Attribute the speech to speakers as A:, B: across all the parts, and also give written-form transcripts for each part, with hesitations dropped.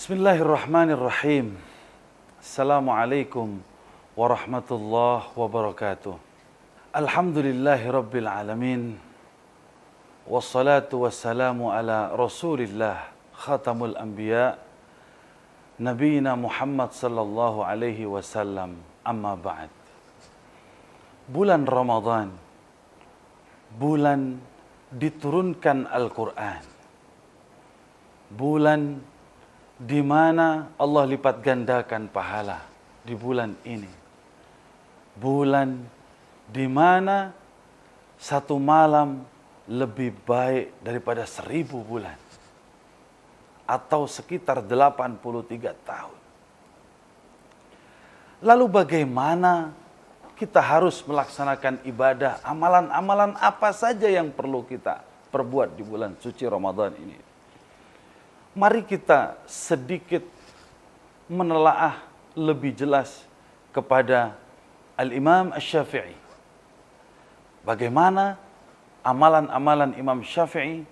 A: Bismillahirrahmanirrahim. Assalamualaikum warahmatullahi wabarakatuh. Alhamdulillahi rabbil alamin. Wassalatu wassalamu ala rasulillah khatamul anbiya Nabiyina Muhammad sallallahu alaihi wasallam. Amma ba'd. Bulan Ramadan, bulan diturunkan Al-Quran, bulan di mana Allah lipat gandakan pahala di bulan ini. Bulan di mana satu malam lebih baik daripada 1000 bulan. Atau sekitar 83 tahun. Lalu bagaimana kita harus melaksanakan ibadah, amalan-amalan apa saja yang perlu kita perbuat di bulan suci Ramadan ini? Mari kita sedikit menelaah lebih jelas kepada Al-Imam Asy-Syafi'i. Bagaimana amalan-amalan Imam Syafi'i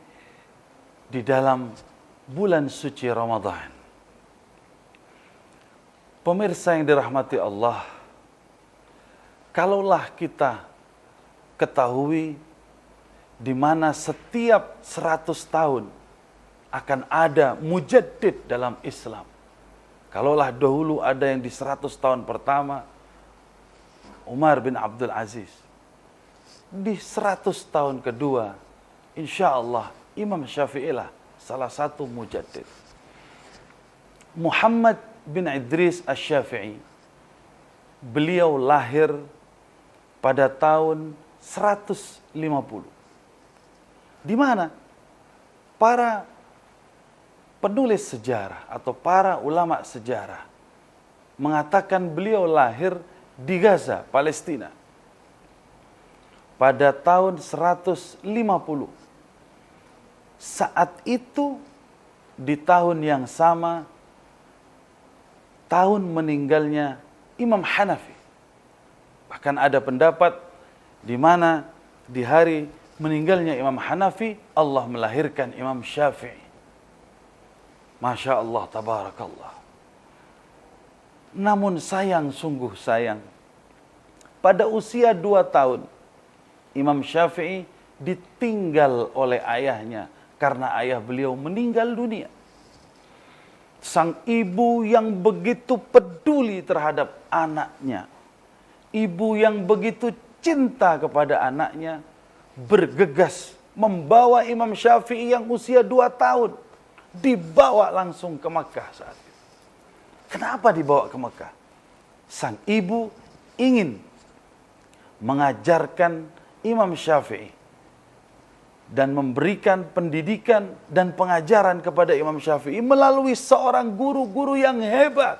A: di dalam bulan suci Ramadan. Pemirsa yang dirahmati Allah, kalaulah kita ketahui di mana setiap 100 tahun akan ada mujaddid dalam Islam. Kalaulah dahulu ada yang di 100 tahun pertama, Umar bin Abdul Aziz. Di 100 tahun kedua, insya Allah Imam Syafi'i lah salah satu mujaddid. Muhammad bin Idris Asy-Syafi'i, beliau lahir pada tahun 150. Di mana para penulis sejarah atau para ulama sejarah mengatakan beliau lahir di Gaza, Palestina pada tahun 150. Saat itu di tahun yang sama tahun meninggalnya Imam Hanafi. Bahkan ada pendapat di mana di hari meninggalnya Imam Hanafi Allah melahirkan Imam Syafi'i. Masya Allah, tabarakallah. Namun sayang, sungguh sayang, pada usia 2 tahun, Imam Syafi'i ditinggal oleh ayahnya karena ayah beliau meninggal dunia. Sang ibu yang begitu peduli terhadap anaknya, ibu yang begitu cinta kepada anaknya, bergegas membawa Imam Syafi'i yang usia 2 tahun, dibawa langsung ke Mekah saat itu. Kenapa dibawa ke Mekah? Sang ibu ingin mengajarkan Imam Syafi'i dan memberikan pendidikan dan pengajaran kepada Imam Syafi'i melalui seorang guru-guru yang hebat.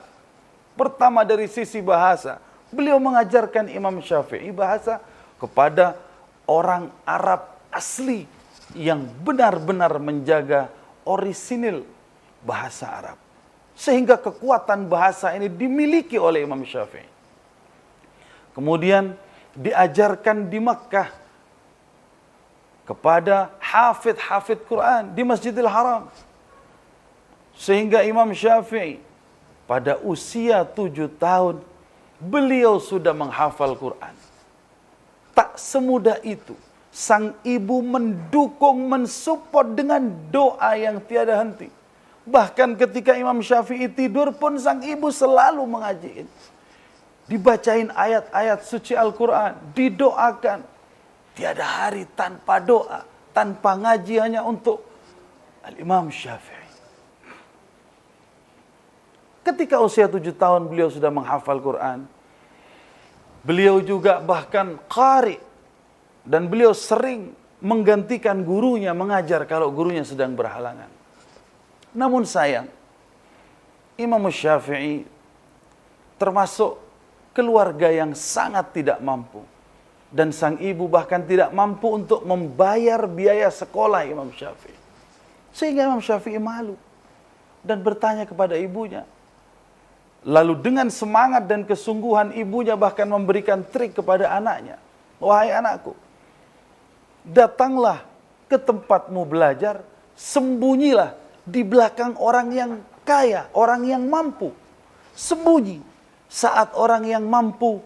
A: Pertama dari sisi bahasa, beliau mengajarkan Imam Syafi'i bahasa kepada orang Arab asli yang benar-benar menjaga orisinil bahasa Arab. Sehingga kekuatan bahasa ini dimiliki oleh Imam Syafi'i. Kemudian diajarkan di Makkah kepada hafid-hafid Quran di Masjidil Haram. Sehingga Imam Syafi'i pada usia 7 tahun beliau sudah menghafal Quran. Tak semudah itu. Sang ibu mendukung, mensupport dengan doa yang tiada henti. Bahkan ketika Imam Syafi'i tidur pun sang ibu selalu mengajiin. Dibacain ayat-ayat suci Al-Quran, didoakan. Tiada hari tanpa doa, tanpa ngaji hanya untuk Al-Imam Syafi'i. Ketika usia 7 tahun beliau sudah menghafal Quran. Beliau juga bahkan qari. Dan beliau sering menggantikan gurunya mengajar kalau gurunya sedang berhalangan. Namun sayang, Imam Syafi'i termasuk keluarga yang sangat tidak mampu. Dan sang ibu bahkan tidak mampu untuk membayar biaya sekolah Imam Syafi'i. Sehingga Imam Syafi'i malu dan bertanya kepada ibunya. Lalu dengan semangat dan kesungguhan ibunya bahkan memberikan trik kepada anaknya. Wahai anakku, datanglah ke tempatmu belajar, sembunyilah di belakang orang yang kaya, orang yang mampu. Sembunyi saat orang yang mampu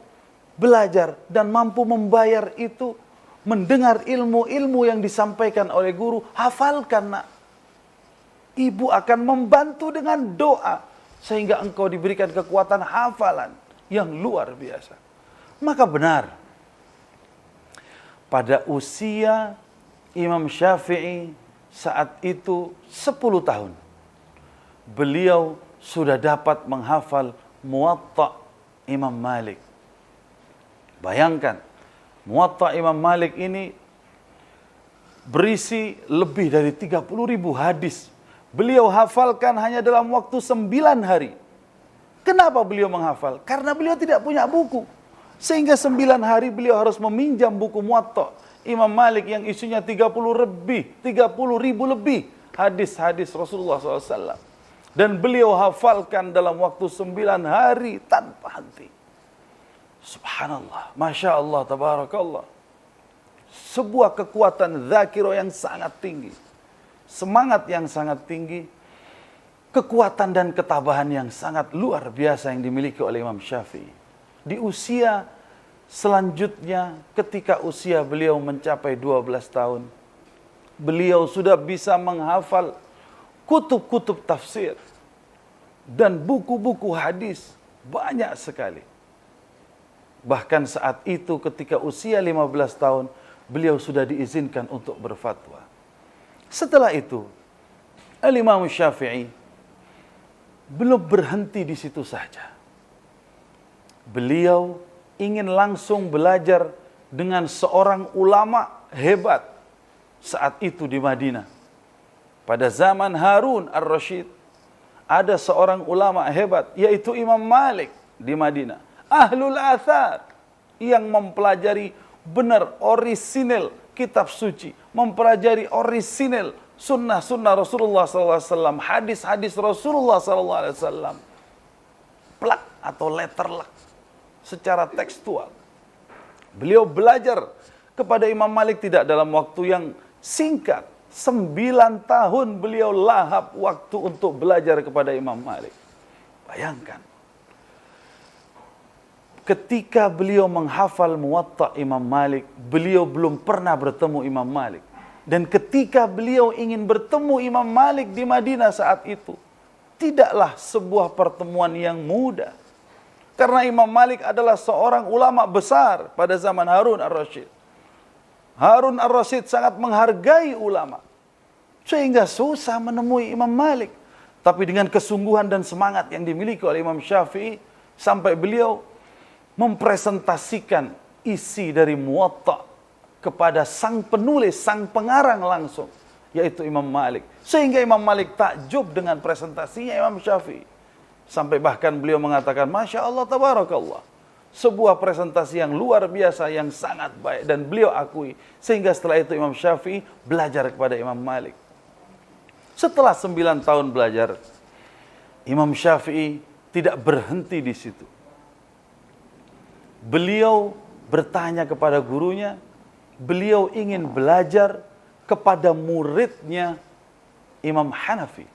A: belajar dan mampu membayar itu, mendengar ilmu-ilmu yang disampaikan oleh guru, hafalkan nak. Ibu akan membantu dengan doa sehingga engkau diberikan kekuatan hafalan yang luar biasa. Maka benar, pada usia Imam Syafi'i saat itu 10 tahun, beliau sudah dapat menghafal Muwatta Imam Malik. Bayangkan, Muwatta Imam Malik ini berisi lebih dari 30.000 hadis. Beliau hafalkan hanya dalam waktu 9 hari. Kenapa beliau menghafal? Karena beliau tidak punya buku. Sehingga 9 hari beliau harus meminjam buku Muwatta Imam Malik yang isinya 30.000 lebih hadis-hadis Rasulullah SAW. Dan beliau hafalkan dalam waktu 9 hari tanpa henti. Subhanallah, Masya Allah, Tabarakallah. Sebuah kekuatan dzakirah yang sangat tinggi. Semangat yang sangat tinggi, kekuatan dan ketabahan yang sangat luar biasa yang dimiliki oleh Imam Syafi'i. Di usia selanjutnya, ketika usia beliau mencapai 12 tahun, beliau sudah bisa menghafal kutub-kutub tafsir dan buku-buku hadis banyak sekali. Bahkan saat itu ketika usia 15 tahun, beliau sudah diizinkan untuk berfatwa. Setelah itu, Al-Imam Syafi'i belum berhenti di situ saja. Beliau ingin langsung belajar dengan seorang ulama hebat saat itu di Madinah. Pada zaman Harun ar-Rasyid, ada seorang ulama hebat, yaitu Imam Malik di Madinah. Ahlul Athar, yang mempelajari benar, orisinil kitab suci, mempelajari orisinil sunnah-sunnah Rasulullah SAW, hadis-hadis Rasulullah SAW, plak atau letterlek secara tekstual. Beliau belajar kepada Imam Malik tidak dalam waktu yang singkat. 9 tahun beliau lahap waktu untuk belajar kepada Imam Malik. Bayangkan, ketika beliau menghafal Muwatta Imam Malik, beliau belum pernah bertemu Imam Malik. Dan ketika beliau ingin bertemu Imam Malik di Madinah saat itu, tidaklah sebuah pertemuan yang mudah. Karena Imam Malik adalah seorang ulama besar pada zaman Harun ar-Rasyid. Harun ar-Rasyid sangat menghargai ulama, sehingga susah menemui Imam Malik. Tapi dengan kesungguhan dan semangat yang dimiliki oleh Imam Syafi'i, sampai beliau mempresentasikan isi dari Muwatta kepada sang penulis, sang pengarang langsung, yaitu Imam Malik. Sehingga Imam Malik takjub dengan presentasinya Imam Syafi'i. Sampai bahkan beliau mengatakan, Masya Allah, Tabarakallah. Sebuah presentasi yang luar biasa, yang sangat baik. Dan beliau akui. Sehingga setelah itu Imam Syafi'i belajar kepada Imam Malik. Setelah 9 tahun belajar, Imam Syafi'i tidak berhenti di situ. Beliau bertanya kepada gurunya, beliau ingin belajar kepada muridnya Imam Hanafi.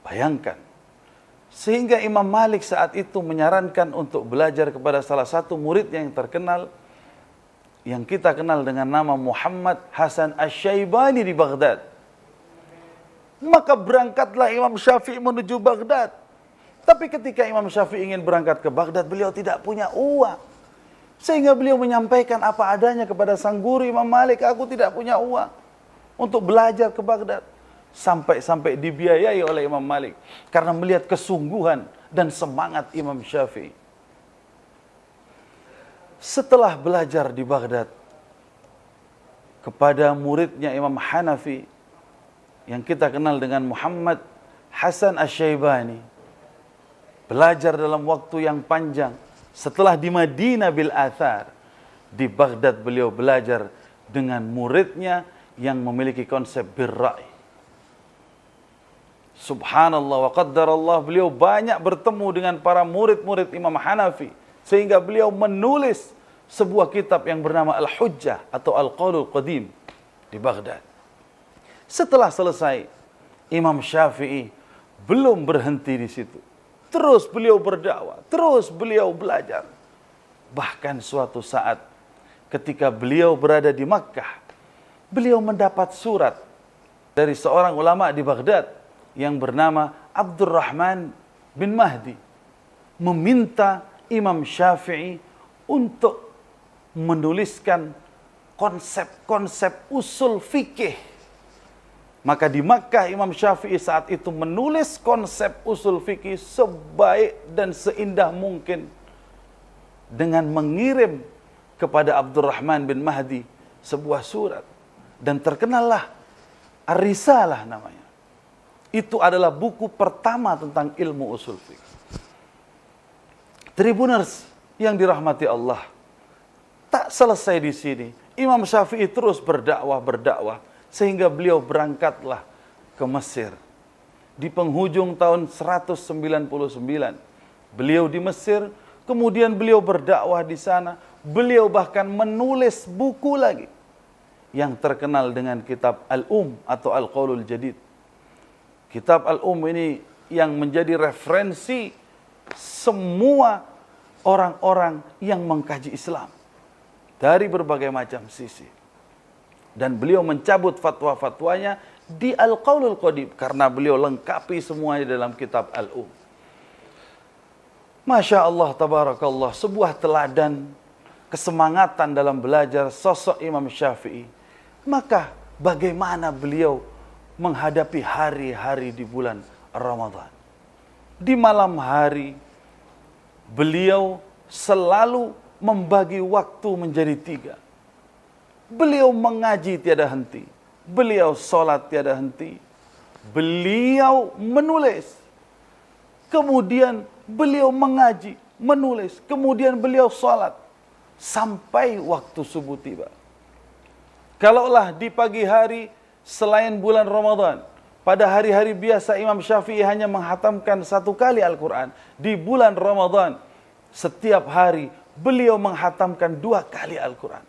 A: Bayangkan, sehingga Imam Malik saat itu menyarankan untuk belajar kepada salah satu murid yang terkenal, yang kita kenal dengan nama Muhammad Hasan Asy-Syaibani di Baghdad. Maka berangkatlah Imam Syafi'i menuju Baghdad. Tapi ketika Imam Syafi'i ingin berangkat ke Baghdad, beliau tidak punya uang. Sehingga beliau menyampaikan apa adanya kepada sang guru Imam Malik, aku tidak punya uang untuk belajar ke Baghdad. Sampai-sampai dibiayai oleh Imam Malik karena melihat kesungguhan dan semangat Imam Syafi'i. Setelah belajar di Baghdad kepada muridnya Imam Hanafi yang kita kenal dengan Muhammad Hasan Asy-Syaibani, belajar dalam waktu yang panjang. Setelah di Madinah bil Athar, di Baghdad beliau belajar dengan muridnya yang memiliki konsep birra'i. Subhanallah wa qaddarallah, beliau banyak bertemu dengan para murid-murid Imam Hanafi, sehingga beliau menulis sebuah kitab yang bernama Al-Hujjah atau Al-Qaulul Qadim di Baghdad. Setelah selesai, Imam Syafi'i belum berhenti di situ. Terus beliau berdakwah, terus beliau belajar. Bahkan suatu saat ketika beliau berada di Makkah, beliau mendapat surat dari seorang ulama di Baghdad yang bernama Abdurrahman bin Mahdi, meminta Imam Syafi'i untuk menuliskan konsep-konsep usul fikih. Maka di Makkah Imam Syafi'i saat itu menulis konsep usul fikih sebaik dan seindah mungkin dengan mengirim kepada Abdurrahman bin Mahdi sebuah surat. Dan terkenallah Ar-Risalah namanya. Itu adalah buku pertama tentang ilmu usul fikih. Tribuners yang dirahmati Allah, tak selesai di sini. Imam Syafi'i terus berdakwah sehingga beliau berangkatlah ke Mesir. Di penghujung tahun 199, beliau di Mesir, kemudian beliau berdakwah di sana. Beliau bahkan menulis buku lagi yang terkenal dengan kitab atau Al-Qaulul Jadid. Kitab ini yang menjadi referensi semua orang-orang yang mengkaji Islam dari berbagai macam sisi. Dan beliau mencabut fatwa-fatwanya di Al-Qaulul Qadim karena beliau lengkapi semuanya dalam kitab Masya Allah, tabarakallah, sebuah teladan kesemangatan dalam belajar sosok Imam Syafi'i. Maka bagaimana beliau menghadapi hari-hari di bulan Ramadan. Di malam hari beliau selalu membagi waktu menjadi 3. Beliau mengaji tiada henti. Beliau sholat tiada henti. Beliau menulis. Kemudian beliau mengaji, menulis. Kemudian beliau sholat. Sampai waktu subuh tiba. Kalaulah di pagi hari selain bulan Ramadan, pada hari-hari biasa Imam Syafi'i hanya menghatamkan 1 kali Al-Quran. Di bulan Ramadan, setiap hari beliau menghatamkan 2 kali Al-Quran.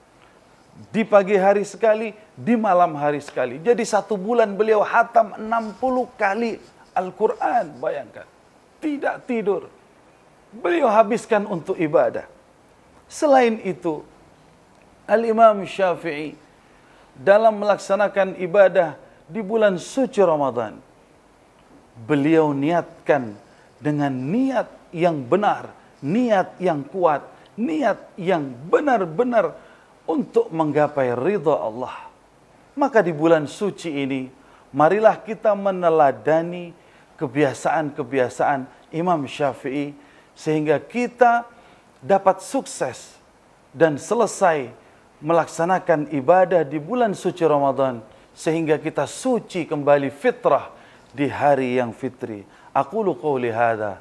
A: Di pagi hari sekali, di malam hari sekali. Jadi 1 bulan beliau hatam 60 kali Al-Quran. Bayangkan. Tidak tidur. Beliau habiskan untuk ibadah. Selain itu, Al-Imam Syafi'i dalam melaksanakan ibadah di bulan suci Ramadan, beliau niatkan dengan niat yang benar, niat yang kuat, niat yang benar-benar untuk menggapai ridha Allah. Maka di bulan suci ini, marilah kita meneladani kebiasaan-kebiasaan Imam Syafi'i sehingga kita dapat sukses dan selesai melaksanakan ibadah di bulan suci Ramadan sehingga kita suci kembali fitrah di hari yang fitri. Aqulu qouli hadza.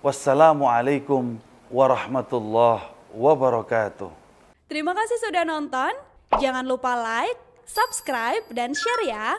A: Wassalamualaikum warahmatullahi wabarakatuh.
B: Terima kasih sudah nonton. Jangan lupa like, subscribe, dan share ya.